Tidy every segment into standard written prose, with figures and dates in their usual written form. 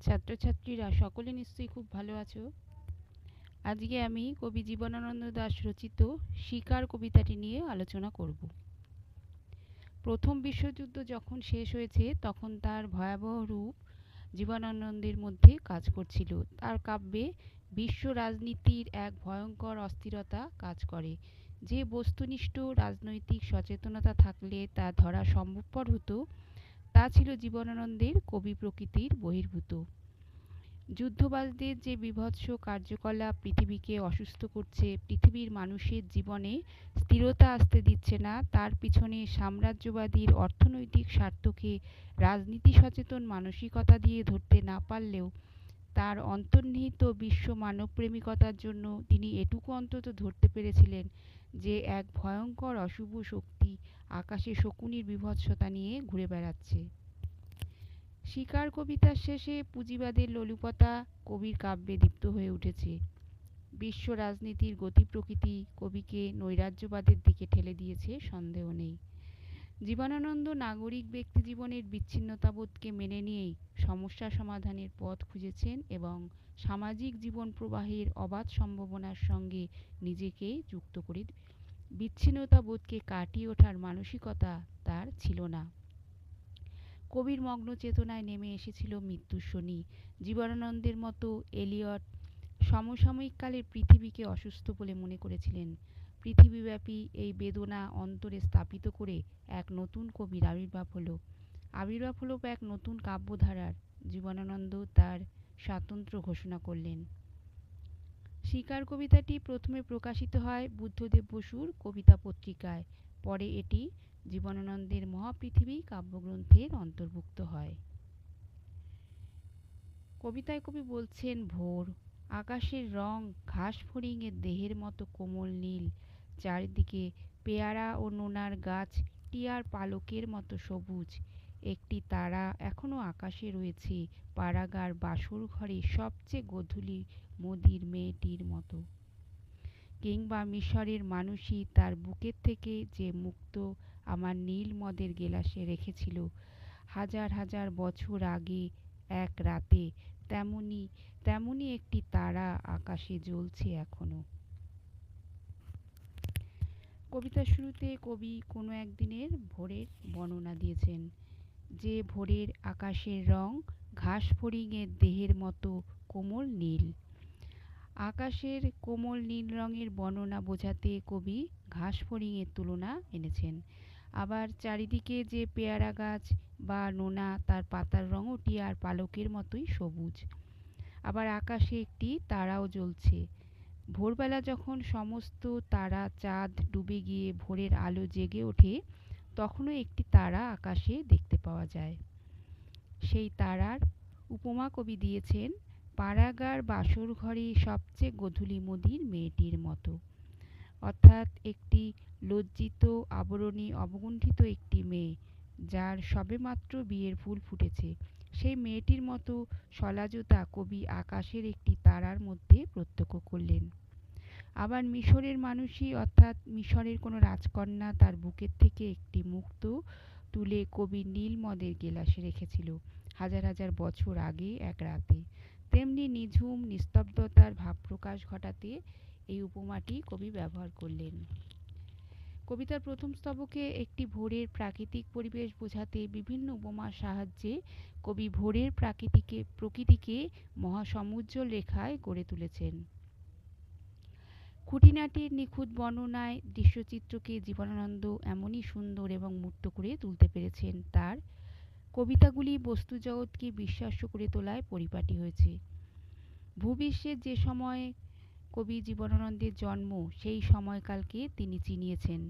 ছাত্রছাত্রীরা সকলে নিশ্চয়ই খুব ভালো আছো। আজকে আমি কবি জীবনানন্দ দাশ রচিত শিকার কবিতাটি নিয়ে আলোচনা করব। প্রথম বিশ্বযুদ্ধ যখন শেষ হয়েছে তখন তার ভয়াবহ রূপ জীবনানন্দের মধ্যে কাজ করছিল। তার কাব্যে বিশ্ব রাজনীতির এক ভয়ঙ্কর অস্থিরতা কাজ করে। যে বস্তুনিষ্ঠ রাজনৈতিক সচেতনতা থাকলে তা ধরা সম্ভবপর হতো, তা ছিল জীবনানন্দের কবি প্রকৃতির বহির্ভূত। যুদ্ধবাজদের যে বীভৎস কার্যকলাপ পৃথিবীকে অসুস্থ করছে, পৃথিবীর মানুষের জীবনে স্থিরতা আসতে দিচ্ছে না, তার পিছনে সাম্রাজ্যবাদীর অর্থনৈতিক স্বার্থকে রাজনীতি সচেতন মানসিকতা দিয়ে ধরতে না পারলেও তার অন্তর্নিহিত বিশ্ব মানবপ্রেমিকতার জন্য তিনি এটুকু অন্তত ধরতে পেরেছিলেন যে এক ভয়ঙ্কর অশুভ শক্তি আকাশে শকুনির বীভৎসতা নিয়ে ঘুরে বেড়াচ্ছে। শিকার কবিতার শেষে পুঁজিবাদের লোলুপতা কবির কাব্যে দীপ্ত হয়ে উঠেছে। বিশ্ব রাজনীতির গতি প্রকৃতি কবিকে নৈরাজ্যবাদের দিকে ঠেলে দিয়েছে, সন্দেহ নেই। জীবনানন্দ নাগরিক ব্যক্তিজীবনের বিচ্ছিন্নতাবোধকে মেনে নিয়েই সমস্যা সমাধানের পথ খুঁজেছেন এবং সামাজিক জীবন প্রবাহের অবাধ সম্ভাবনার সঙ্গে নিজেকে যুক্ত করে বিচ্ছিন্নতাবোধকে কাটিয়ে ওঠার মানসিকতা তার ছিল না। কবির মগ্ন চেতনায় নেমে এসেছিল মৃত্যুর শনি। জীবনানন্দের মতো এলিয়ট সমসাময়িক কালের পৃথিবীকে অসুস্থ বলে মনে করেছিলেন। পৃথিবীব্যাপী এই বেদনা অন্তরে স্থাপিত করে এক নতুন কবির আবির্ভাব হলো এক নতুন কাব্যধারার। জীবনানন্দ তার স্বাতন্ত্র্য ঘোষণা করলেন। শিকার কবিতাটি প্রথমে প্রকাশিত হয় বুদ্ধদেব বসুর কবিতা পত্রিকায়, পরে এটি জীবনানন্দের মহাপৃথিবী কাব্যগ্রন্থের অন্তর্ভুক্ত হয়। কবিতায় কবি বলছেন, ভোর আকাশের রং ঘাস ফড়িংয়ের দেহের মতো কোমল নীল, চারিদিকে পেয়ারা ও নোনার গাছ টিয়ার পালকের মতো সবুজ। একটি তারা এখনো আকাশে রয়েছে, পাড়াগার বাসর ঘরে সবচেয়ে গোধূলি মোদির মেয়েটির মতো। কিংবা মিশরের মানুষই তার বুকের থেকে যে মুক্ত আমার নীল মদের গেলাসে রেখেছিল হাজার হাজার বছর আগে এক রাতে, তেমনি একটি তারা আকাশে জ্বলছে এখনো। কবিতার শুরুতে কবি কোনো একদিনের ভোরের বর্ণনা দিয়েছেন। যে ভোরের আকাশের রং ঘাস ফড়িংয়ের দেহের মতো কোমল নীল। আকাশের কোমল নীল রঙের বর্ণনা বোঝাতে কবি ঘাস ফড়িংয়ের তুলনা এনেছেন। আবার চারিদিকে যে পেয়ারা গাছ বা নোনা, তার পাতার রঙও টিয়ার পালকের মতোই সবুজ। আবার আকাশে একটি তারাও জ্বলছে। ভোরবেলা যখন সমস্ত তারা চাঁদ ডুবে গিয়ে ভোরের আলো জেগে ওঠে, তখনও একটি তারা আকাশে দেখতে পাওয়া যায়। সেই তারার উপমা কবি দিয়েছেন পাড়াগার বাসর ঘরে সবচেয়ে গোধূলি মোদির মেয়েটির মতো। অর্থাৎ একটি লজ্জিত আবরণী অবগুণ্ঠিত একটি মেয়ে, যার সবেমাত্র বিয়ের ফুল ফুটেছে, সেই মেয়েটির মতো সলাজতা কবি আকাশের একটি তারার মধ্যে প্রত্যক্ষ করলেন। আবার মিশরের মানুষই অর্থাৎ মিশরের কোনো রাজকন্যা তার বুকের থেকে একটি মুক্ত তুলে কবি নীল মদের গেলাসে রেখেছিল হাজার হাজার বছর আগে এক রাতে। তেমনি নিঝুম নিস্তব্ধতার ভাবপ্রকাশ ঘটাতে এই উপমাটি কবি ব্যবহার করলেন। কবিতার প্রথম স্তবকে একটি ভোরের প্রাকৃতিক পরিবেশ বোঝাতে বিভিন্ন উপমার সাহায্যে কবি ভোরের প্রকৃতিকে মহাসমুজ্জ্বল রেখায় গড়ে তুলেছেন। খুঁটিনাটির নিখুঁত বর্ণনায় দৃশ্যচিত্রকে জীবনানন্দ এমনই সুন্দর এবং মূর্ত করে তুলতে পেরেছেন, তার কবিতাগুলি বস্তুজগৎকে বিশ্বাস্য করে তোলায় পরিপাটি হয়েছে। ভূবিশ্বের যে সময়ে কবি জীবনানন্দের জন্ম, সেই সময়কালকে তিনি চিনিয়েছেন।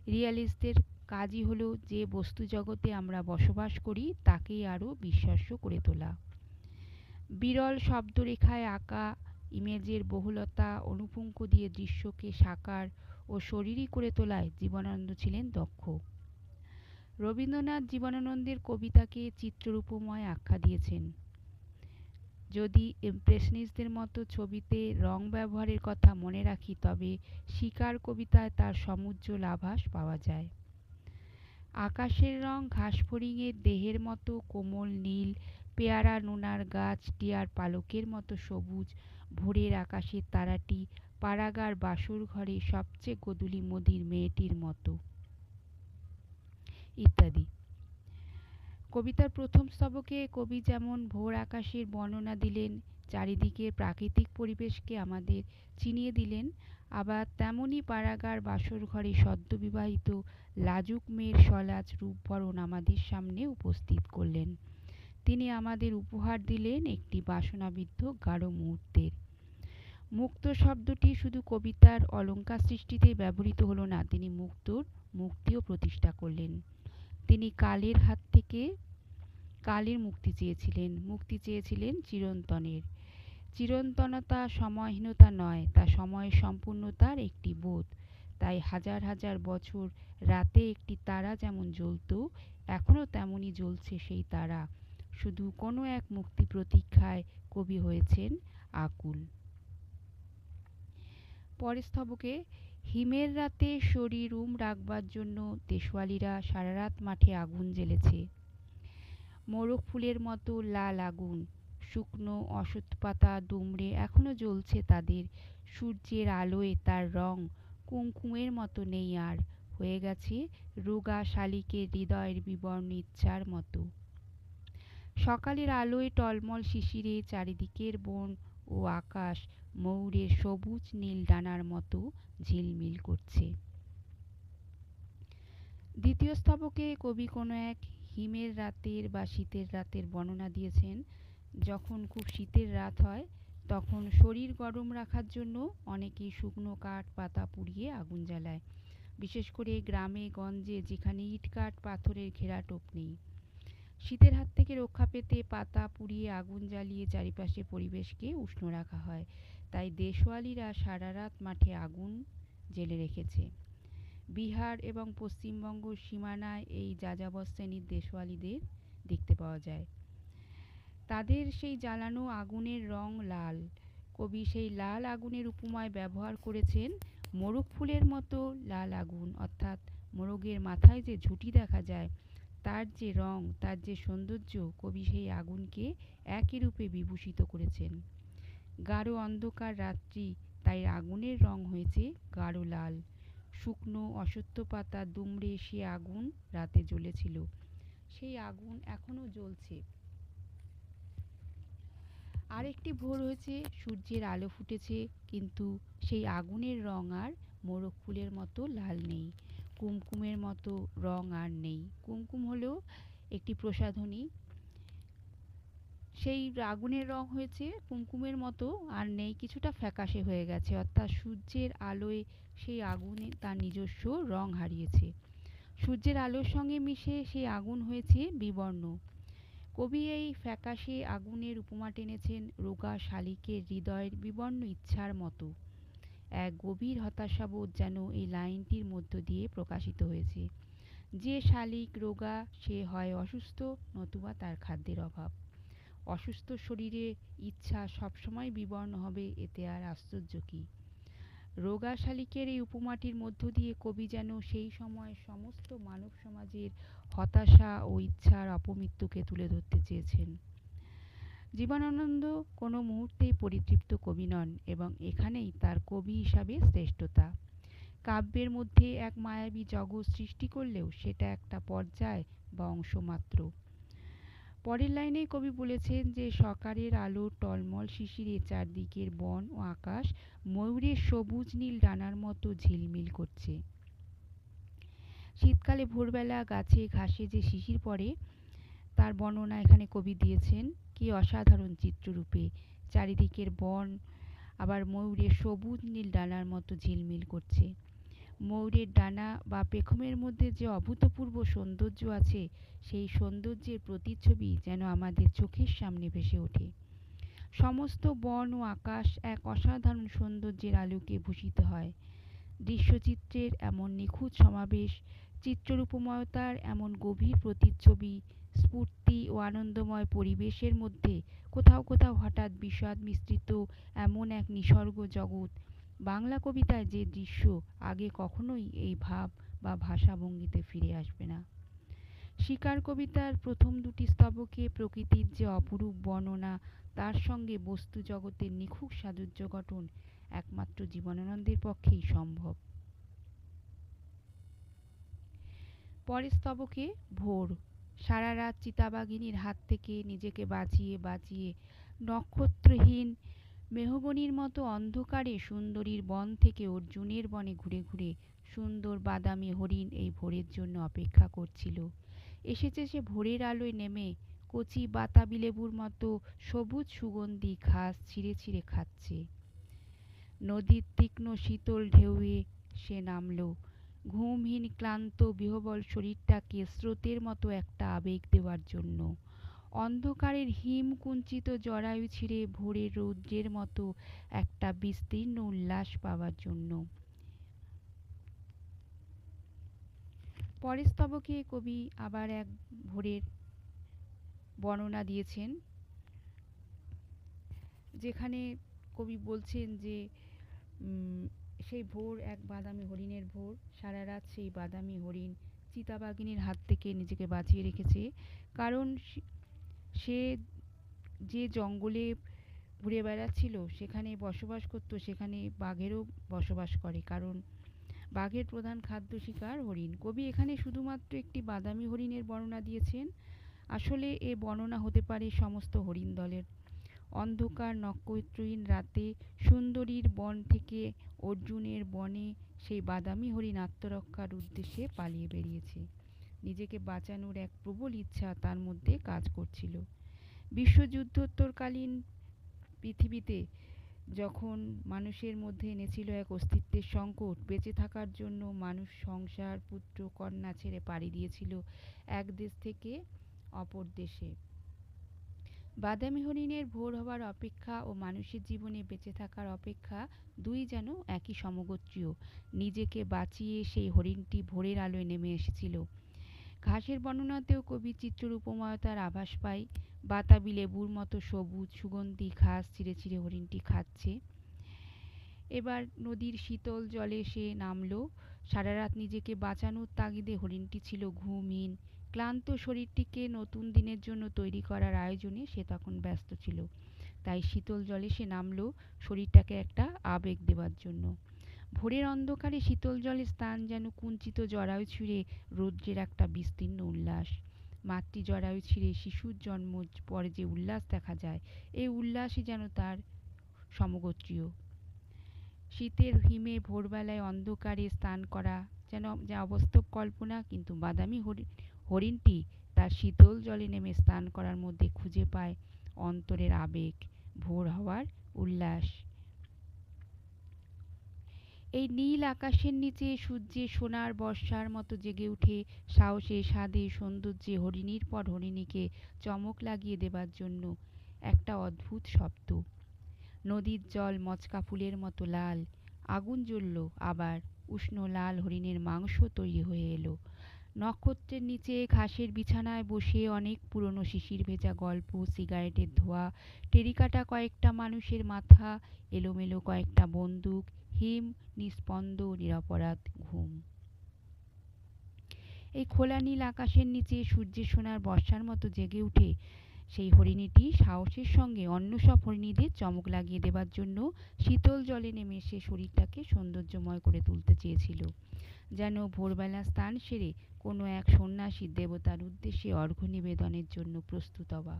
রিয়ালিস্টদের কাজই হলো যে বস্তুজগতে আমরা বসবাস করি তাকেই আরও বিশ্বাস্য করে তোলা। বিরল শব্দরেখায় আঁকা ইমেজের বহুলতা অনুপুঙ্খ দিয়ে দৃশ্যকে সাকার ও শরীরী করে তোলায় জীবনানন্দ ছিলেন দক্ষ। রবীন্দ্রনাথ জীবনানন্দের কবিতাকে চিত্ররূপময় আখ্যা দিয়েছেন। যদি ইমপ্রেশনিস্টদের মতো ছবিতে রং ব্যবহারের কথা মনে রাখি, তবে শিকার কবিতায় তার সমুজ্জ্বল আভাস পাওয়া যায়। আকাশের রং ঘাস ফড়িংয়ের দেহের মতো কোমল নীল, পেয়ারা নোনার গাছ টিয়ার পালকের মতো সবুজ, ভোরের আকাশের তারাটি পাড়াগার বাসর ঘরে সবচেয়ে গোধূলি মদির মেয়েটির মতো, ইত্যাদি। কবিতার প্রথম স্তবকে কবি যেমন ভোর আকাশের বর্ণনা দিলেন, চারিদিকের প্রাকৃতিক পরিবেশকে আমাদের চিনিয়ে দিলেন, আবার তেমনি পাড়াগার বাসর ঘরে সদ্যবিবাহিত লাজুক মেয়ের সলাজ রূপবরণ আমাদের সামনে উপস্থিত করলেন। তিনি আমাদের উপহার দিলেন একটি বাসনাবিদ্ধ গাঢ় মুহূর্তের। মুক্ত শব্দটি শুধু কবিতার অলঙ্কার সৃষ্টিতে ব্যবহৃত হলো না, তিনি মুক্তিও প্রতিষ্ঠা করলেন। তিনি কালের হাত থেকে কালের মুক্তি চেয়েছিলেন চিরন্তনের। চিরন্তনতা সময়হীনতা নয়, তা সময়ের সম্পূর্ণতার একটি বোধ। তাই হাজার হাজার বছর রাতে একটি তারা যেমন জ্বলত, এখনও তেমনই জ্বলছে সেই তারা। শুধু কোনো এক মুক্তি প্রতীক্ষায় কবি হয়েছেন আকুল। পরের স্তবকে হিমের রাতে শরীর রাখবার জন্য দেশওয়ালিরা সারা রাত মাঠে আগুন জ্বেলেছে। মোরগ ফুলের মতো লাল আগুন, শুকনো অশ্বত্থ পাতা দুমড়ে এখনো জ্বলছে তাদের। সূর্যের আলোয় তার রং কুমকুমের মতো নেই আর, হয়ে গেছে রোগা শালিকের হৃদয়ের বিবর্ণ ইচ্ছার মতো। সকালের আলোয় টলমল শিশিরে চারিদিকের বন ও আকাশ ময়ূরের সবুজ নীল ডানার মতো ঝিলমিল করছে। দ্বিতীয় স্তবকে কবি কোনো এক হিমের রাতের বা শীতের রাতের বর্ণনা দিয়েছেন। যখন খুব শীতের রাত হয়, তখন শরীর গরম রাখার জন্য অনেকেই শুকনো কাঠ পাতা পুড়িয়ে আগুন জ্বালায়, বিশেষ করে গ্রামে গঞ্জে যেখানে ইটকাঠ পাথরের ঘেরাটোপ নেই। শীতের হাত থেকে রক্ষা পেতে পাতা পুড়িয়ে আগুন জ্বালিয়ে চারিপাশে পরিবেশকে উষ্ণ রাখা হয়। তাই দেশওয়ালিরা সারা রাত মাঠে আগুন জ্বেলে রেখেছে। বিহার এবং পশ্চিমবঙ্গ সীমানায় এই যাযাবর শ্রেণীর দেশওয়ালিদের দেখতে পাওয়া যায়। তাদের সেই জ্বালানো আগুনের রং লাল। কবি সেই লাল আগুনের উপমায় ব্যবহার করেছেন মোরগ ফুলের মতো লাল আগুন, অর্থাৎ মোরগের মাথায় যে ঝুঁটি দেখা যায়, তার যে রং, তার যে সৌন্দর্য, কবি সেই আগুনকে একই রূপে বিভূষিত করেছেন। গাঢ় অন্ধকার রাত্রি, তাই আগুনের রং হয়েছে গাঢ় লাল। শুকনো অশ্বত্থ পাতা দুমড়ে সে আগুন রাতে জ্বলেছিল, সেই আগুন এখনো জ্বলছে। আরেকটি ভোর হয়েছে, সূর্যের আলো ফুটেছে, কিন্তু সেই আগুনের রং আর মোরগ ফুলের মতো লাল নেই, কুমকুমের মতো রং আর নেই। কুমকুম হলো একটি প্রসাধনী, সেই আগুনের রং হয়েছে কুমকুমের মতো আর নেই, কিছুটা ফ্যাকাশে হয়ে গেছে, অর্থাৎ সূর্যের আলোয় সেই আগুনে তার নিজস্ব রং হারিয়েছে। সূর্যের আলোর সঙ্গে মিশে সেই আগুন হয়েছে বিবর্ণ। কবি এই ফ্যাকাশে আগুনের উপমা টেনেছেন রোগা শালিকের হৃদয়ের বিবর্ণ ইচ্ছার মতো। এক গভীর হতাশাবোধ যেন এই লাইনটির মধ্য দিয়ে প্রকাশিত হয়েছে। যে শালিক রোগা, সে হয় অসুস্থ, নতুবা তার খাদ্যের অভাব। অসুস্থ শরীরে ইচ্ছা সবসময় বিবর্ণ হবে, এতে আর আশ্চর্য কি? রোগা শালিকের এই উপমাটির মধ্য দিয়ে কবি যেন সেই সময় সমস্ত মানব সমাজের হতাশা ও ইচ্ছার অপমৃত্যুকে তুলে ধরতে চেয়েছেন। জীবনানন্দ কোনো মুহূর্তেই পরিতৃপ্ত কবি নন, এবং এখানেই তার কবি হিসাবে শ্রেষ্ঠতা। কাব্যের মধ্যে এক মায়াবী জগৎ সৃষ্টি করলেও সেটা একটা পর্যায় বা অংশ মাত্র। পরের লাইনে কবি বলেছেন যে সকালের আলো টলমল শিশিরে চারদিকের বন ও আকাশ ময়ূরের সবুজ নীল ডানার মতো ঝিলমিল করছে। শীতকালে ভোরবেলা গাছে ঘাসে যে শিশির পড়ে, তার বর্ণনা এখানে কবি দিয়েছেন। কি অসাধারণ চিত্ররূপে! চারিদিকের বন আবার ময়ূরের সবুজ নীল ডানার মতো ঝিলমিল করছে। ময়ূরের ডানা বা পেখমের মধ্যে যে অভূতপূর্ব সৌন্দর্য আছে, সেই সৌন্দর্যের প্রতিচ্ছবি যেন আমাদের চোখের সামনে ভেসে ওঠে। সমস্ত বন ও আকাশ এক অসাধারণ সৌন্দর্যের আলোকে ভূষিত হয়। দৃশ্যচিত্রের এমন নিখুঁত সমাবেশ, চিত্ররূপময়তার এমন গভীর প্রতিচ্ছবি, স্ফূর্তি ও আনন্দময় পরিবেশের মধ্যে কোথাও কোথাও হঠাৎ বিষাদ মিশ্রিত এমন এক নিসর্গ জগৎ, বাংলা কবিতায় যে দৃশ্য আগে কখনোই এই ভাব বা ভাষাভঙ্গিতে ফিরে আসবে না। শিকার কবিতার প্রথম দুটি স্তবকে প্রকৃতির যে অপরূপ বর্ণনা, তার সঙ্গে বস্তু জগতের নিখুঁত সাযুজ্য গঠন একমাত্র জীবনানন্দের পক্ষেই সম্ভব। পরের স্তবকে ভোর। সারা রাত চিতাবাঘিনীর হাত থেকে নিজেকে বাঁচিয়ে বাঁচিয়ে নক্ষত্রহীন মেহগনির মতো অন্ধকারে সুন্দরীর বন থেকে অর্জুনের বনে ঘুরে ঘুরে সুন্দর বাদামি হরিণ এই ভোরের জন্য অপেক্ষা করছিল। এসেছে সে ভোরের আলোয় নেমে কচি বাতাবি লেবুর মতো সবুজ সুগন্ধি ঘাস ছিঁড়ে ছিঁড়ে খাচ্ছে। নদীর তীক্ষ্ণ শীতল ঢেউয়ে সে নামল, ঘুমহীন ক্লান্ত বিহ্বল শরীরটাকে স্রোতের মতো একটা আবেগ দেওয়ার জন্য, অন্ধকারের হিম কুঞ্চিত জরায়ু ছিঁড়ে ভোরের রৌদ্রের মতো একটা বিস্তীর্ণ উল্লাস পাওয়ার জন্য। পরের স্তবকে কবি আবার এক ভোরের বর্ণনা দিয়েছেন, যেখানে কবি বলছেন যে সেই ভোর এক বাদামি হরিণের ভোর। সারা রাত সেই বাদামি হরিণ চিতাবাঘিনীর হাত থেকে নিজেকে বাঁচিয়ে রেখেছে, কারণ সে যে জঙ্গলে ঘুরে বেড়াচ্ছিল সেখানে বসবাস করত, সেখানে বাঘেরও বসবাস করে, কারণ বাঘের প্রধান খাদ্য শিকার হরিণ। কবি এখানে শুধুমাত্র একটি বাদামি হরিণের বর্ণনা দিয়েছেন, আসলে এ বর্ণনা হতে পারে সমস্ত হরিণ দলের। অন্ধকার নক্ষত্রহীন রাতে সুন্দরীর বন থেকে অর্জুনের বনে সেই বাদামি হরিণ আত্মরক্ষার উদ্দেশ্যে পালিয়ে বেরিয়েছে। নিজেকে বাঁচানোর এক প্রবল ইচ্ছা তার মধ্যে কাজ করছিল। বিশ্বযুদ্ধোত্তরকালীন পৃথিবীতে যখন মানুষের মধ্যে এনেছিল এক অস্তিত্বের সংকট, বেঁচে থাকার জন্য মানুষ সংসার পুত্র কন্যা ছেড়ে পাড়ি দিয়েছিল এক দেশ থেকে অপর দেশে। বাদামি হরিণের ভোর হওয়ার অপেক্ষা ও মানুষের জীবনে বেঁচে থাকার অপেক্ষা দুই যেন একই সমগোত্রীয়। নিজেকে বাঁচিয়ে সেই হরিণটি ভোরের আলোয় নেমে এসেছিল। ঘাসের বর্ণনাতেও কবি চিত্ররূপময়তার আভাস পায়। বাতাবি লেবুর মতো সবুজ সুগন্ধি ঘাস ছিঁড়ে ছিঁড়ে হরিণটি খাচ্ছে। এবার নদীর শীতল জলে সে নামলো। সারা রাত নিজেকে বাঁচানোর তাগিদে হরিণটি ছিল ঘুমহীন। ক্লান্ত শরীরটিকে নতুন দিনের জন্য তৈরি করার আয়োজনে সে তখন ব্যস্ত ছিল। তাই শীতল জলে সে নামলো শরীরটাকে একটা আবেগ দেওয়ার জন্য। ভোরের অন্ধকারে শীতল জলে স্নান যেন কুঞ্চিত জরায়ু ছিঁড়ে রৌদ্রের একটা বিস্তীর্ণ উল্লাস। মাতৃ জরায়ু ছিঁড়ে শিশুর জন্ম পরে যে উল্লাস দেখা যায়, এই উল্লাসই যেন তার সমগোত্রীয়। শীতের হিমে ভোরবেলায় অন্ধকারে স্নান করা যেন যা অবাস্তব কল্পনা, কিন্তু বাদামি হরিণটি তার শীতল জলে নেমে স্নান করার মধ্যে খুঁজে পায় অন্তরের আবেগ, ভোর হওয়ার উল্লাস। এই নীল আকাশের নিচে সূর্যে সোনার বর্ষার মতো জেগে উঠে সাহসে স্বাদে সৌন্দর্যে হরিণীর পর হরিণীকে চমক লাগিয়ে দেবার জন্য একটা অদ্ভুত শব্দ। নদীর জল মচকা ফুলের মতো লাল। আগুন জ্বলল, আবার উষ্ণ লাল হরিণের মাংস তৈরি হয়ে এলো। নক্ষত্রের নিচে ঘাসের বিছানায় বসে অনেক পুরনো শিশির ভেজা গল্প, সিগারেটের ধোঁয়া, টেরিকাটা কয়েকটা মানুষের মাথা, এলোমেলো কয়েকটা বন্দুক, হিম নিস্পন্দ নিরপরাধ ঘুম। এই খোলা নীল আকাশের নিচে সূর্যের সোনার বর্ষার মতো জেগে উঠে সেই হরিণীটি সাহসের সঙ্গে অন্য সব হরিণীদের চমক লাগিয়ে দেবার জন্য শীতল জলে নেমে সে শরীরটাকে সৌন্দর্যময় করে তুলতে চেয়েছিল, যেন ভোরবেলা স্নান সেরে কোনো এক সন্ন্যাসী দেবতার উদ্দেশ্যে অর্ঘ্য নিবেদনের জন্য প্রস্তুত হওয়া।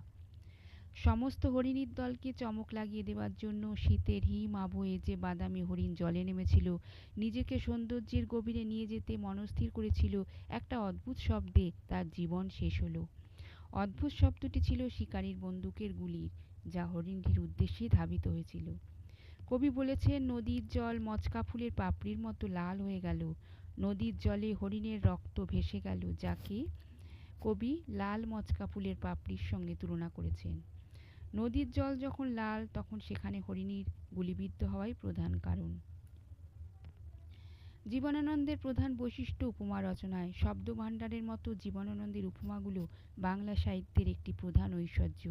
সমস্ত হরিণীর দলকে চমক লাগিয়ে দেবার জন্য শীতের হিম আবহে যে বাদামি হরিণ জলে নেমেছিল, নিজেকে সৌন্দর্যের গভীরে নিয়ে যেতে মনস্থির করেছিল, একটা অদ্ভুত শব্দে তার জীবন শেষ হলো। অদ্ভুত শব্দটি ছিল শিকারীর বন্দুকের গুলির, যা হরিণটির উদ্দেশ্যে ধাবিত হয়েছিল। কবি বলেছেন, নদীর জল মচকা ফুলের পাপড়ির মতো লাল হয়ে গেল। নদীর জলে হরিণের রক্ত ভেসে গেল, যাকে কবি লাল মচকা ফুলের পাপড়ির সঙ্গে তুলনা করেছেন। নদীর জল যখন লাল, তখন সেখানে হরিণীর গুলিবিদ্ধ হওয়াই প্রধান কারণ। জীবনানন্দের প্রধান বৈশিষ্ট্য উপমা রচনায়। শব্দভাণ্ডারের মতো জীবনানন্দের উপমাগুলো বাংলা সাহিত্যের একটি প্রধান ঐশ্বর্য।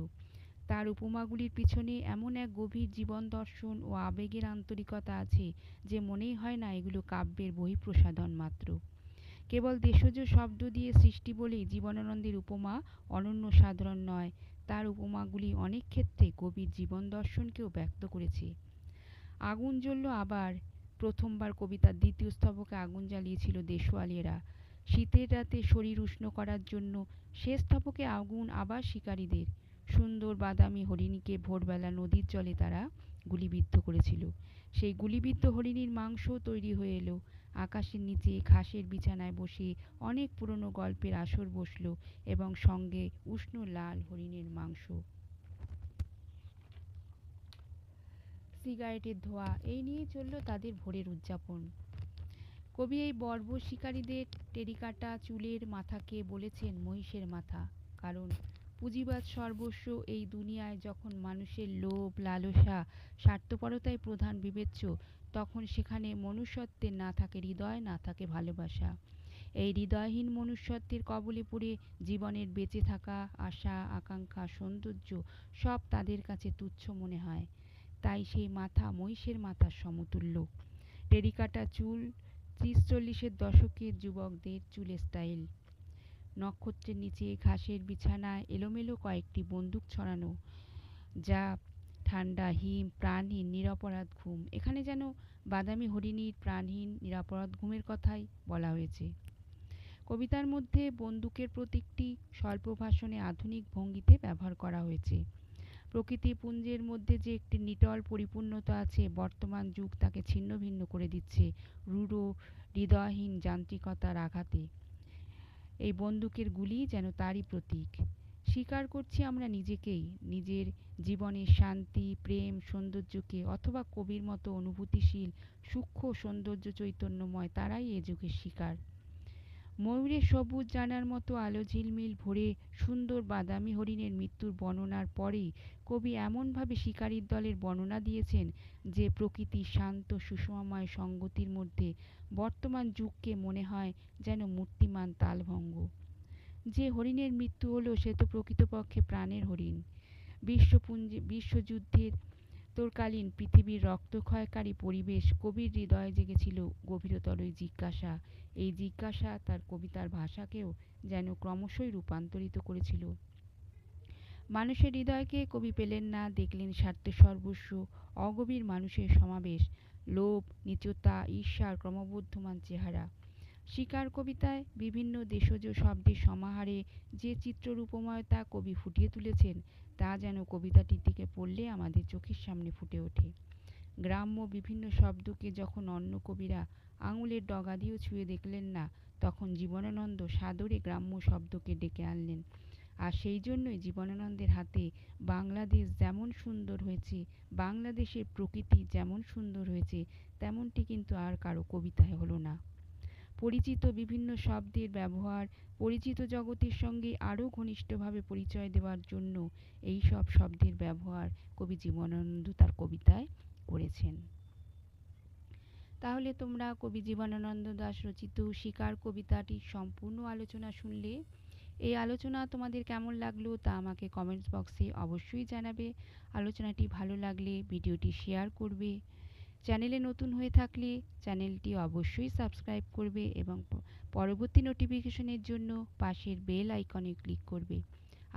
তার উপমাগুলির পিছনে এমন এক গভীর জীবন দর্শন ও আবেগের আন্তরিকতা আছে যে মনেই হয় না এগুলো কাব্যের বহিঃপ্রসাধন মাত্র। কেবল দেশজ শব্দ দিয়ে সৃষ্টি বলেই জীবনানন্দের উপমা অনন্য সাধারণ নয়, তার উপমাগুলি অনেক ক্ষেত্রে কবির জীবন দর্শনকেও ব্যক্ত করেছে। আগুন জ্বলল আবার। প্রথমবার কবিতার দ্বিতীয় স্তবকে আগুন জ্বালিয়েছিল দেশওয়ালিয়েরা। শীতের রাতে শরীর উষ্ণ করার জন্য শেষ স্তবকে আগুন আবার শিকারীদের। সুন্দর বাদামি হরিণীকে ভোরবেলা নদীর জলে তারা গুলিবিদ্ধ করেছিল। সেই গুলিবিদ্ধ হরিণীর মাংসও তৈরি হয়ে এলো। আকাশের নিচে ঘাসের বিছানায় বসে অনেক পুরনো গল্পের আসর বসল এবং সঙ্গে উষ্ণ লাল হরিণের মাংস, সিগারেটের ধোঁয়া, এই নিয়েই চলল তাদের ভোরের উদযাপন। কবি এই বর্বর শিকারীদের টেরিকাটা চুলের মাথাকে বলেছেন মহিষের মাথা, কারণ পুঁজিবাদ সর্বস্ব এই দুনিয়ায় যখন মানুষের লোভ, লালসা, স্বার্থপরতাই প্রধান বিবেচ্য, তখন সেখানে মনুষ্যত্বের না থাকে হৃদয়, না থাকে ভালোবাসা। এই হৃদয়হীন মনুষ্যত্বের কবলে পড়ে জীবনের বেঁচে থাকা, আশা, আকাঙ্ক্ষা, সৌন্দর্য সব তাদের কাছে তুচ্ছ মনে হয়। তাই সেই মাথা মহিষের মাথার সমতুল্য। টেরিকাটা চুল 30-40-এর দশকের যুবকদের চুলের স্টাইল। নক্ষত্রের নিচে ঘাসের বিছানায় এলোমেলো কয়েকটি বন্দুক ছড়ানো, যা ঠান্ডা, হিম, প্রাণহীন, নিরপরাধ ঘুম। এখানে যেন বাদামি হরিণীর প্রাণহীন নিরপরাধ ঘুমের কথাই বলা হয়েছে। কবিতার মধ্যে বন্দুকের প্রতীকটি স্বল্প ভাষণে আধুনিক ভঙ্গিতে ব্যবহার করা হয়েছে। প্রকৃতিপুঞ্জের মধ্যে যে একটি নিটল পরিপূর্ণতা আছে, বর্তমান যুগ তাকে ছিন্ন ভিন্ন করে দিচ্ছে রূঢ় হৃদয়হীন যান্ত্রিকতার আঘাতে। এই বন্দুকের গুলি যেন তারই প্রতীক। স্বীকার করছি আমরা নিজেকেই, নিজের জীবনের শান্তি, প্রেম, সৌন্দর্যকে, অথবা কবির মতো অনুভূতিশীল, সূক্ষ্ম সৌন্দর্য চৈতন্যময় তারাই এ যুগের শিকার। ময়ূরের সবুজ জানার মতো আলো ঝিলমিল ভরে সুন্দর বাদামি হরিণের মৃত্যুর বর্ণনার পরেই কবি এমনভাবে শিকারীর দলের বর্ণনা দিয়েছেন যে প্রকৃতির শান্ত সুষমাময় সঙ্গতির মধ্যে বর্তমান যুগকে মনে হয় যেন মূর্তিমান তালভঙ্গ। যে হরিণের মৃত্যু হলো সে তো প্রকৃতপক্ষে প্রাণের হরিণ। বিশ্বযুদ্ধের তোরকালীন পৃথিবীর রক্তক্ষয়কারী পরিবেশ কবির হৃদয়ে জেগেছিল গভীরতর জিজ্ঞাসা। এই জিজ্ঞাসা তার কবিতার ভাষাকেও যেন ক্রমশই রূপান্তরিত করেছিল। মানুষের হৃদয়কে কবি পেলেন না, দেখলেন স্বার্থ সর্বস্ব, অগভীর মানুষের সমাবেশ, লোভ, নীচতা, ঈর্ষার ক্রমবর্ধমান চেহারা। শিকার কবিতায় বিভিন্ন দেশজ শব্দের সমাহারে যে চিত্ররূপময়তা কবি ফুটিয়ে তুলেছেন, তা যেন কবিতাটির দিকে পড়লে আমাদের চোখের সামনে ফুটে ওঠে। গ্রাম্য বিভিন্ন শব্দকে যখন অন্য কবিরা আঙুলের ডগা দিয়েও ছুঁয়ে দেখলেন না, তখন জীবনানন্দ সাদরে গ্রাম্য শব্দকে ডেকে আনলেন। আর সেই জন্যই জীবনানন্দের হাতে বাংলাদেশ যেমন সুন্দর হয়েছে, বাংলাদেশের প্রকৃতি যেমন সুন্দর হয়েছে, তেমনটি কিন্তু আর কারো কবিতায় হলো না। পরিচিত বিভিন্ন শব্দের ব্যবহার পরিচিত জগতের সঙ্গে আরও ঘনিষ্ঠভাবে পরিচয় দেওয়ার জন্য এই সব শব্দের ব্যবহার কবি জীবনানন্দ তার কবিতায় করেছেন। তাহলে তোমরা কবি জীবনানন্দ দাশ রচিত শিকার কবিতাটির সম্পূর্ণ আলোচনা শুনলে। এই আলোচনা তোমাদের কেমন লাগলো তা আমাকে কমেন্টস বক্সে অবশ্যই জানাবে। আলোচনাটি ভালো লাগলে ভিডিওটি শেয়ার করবে। চ্যানেলে নতুন হয়ে থাকলে চ্যানেলটি অবশ্যই সাবস্ক্রাইব করবে এবং পরবর্তী নোটিফিকেশনের জন্য পাশের বেল আইকনে ক্লিক করবে।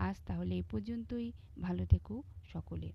আজ তাহলে এই পর্যন্তই। ভালো থেকো সকলে।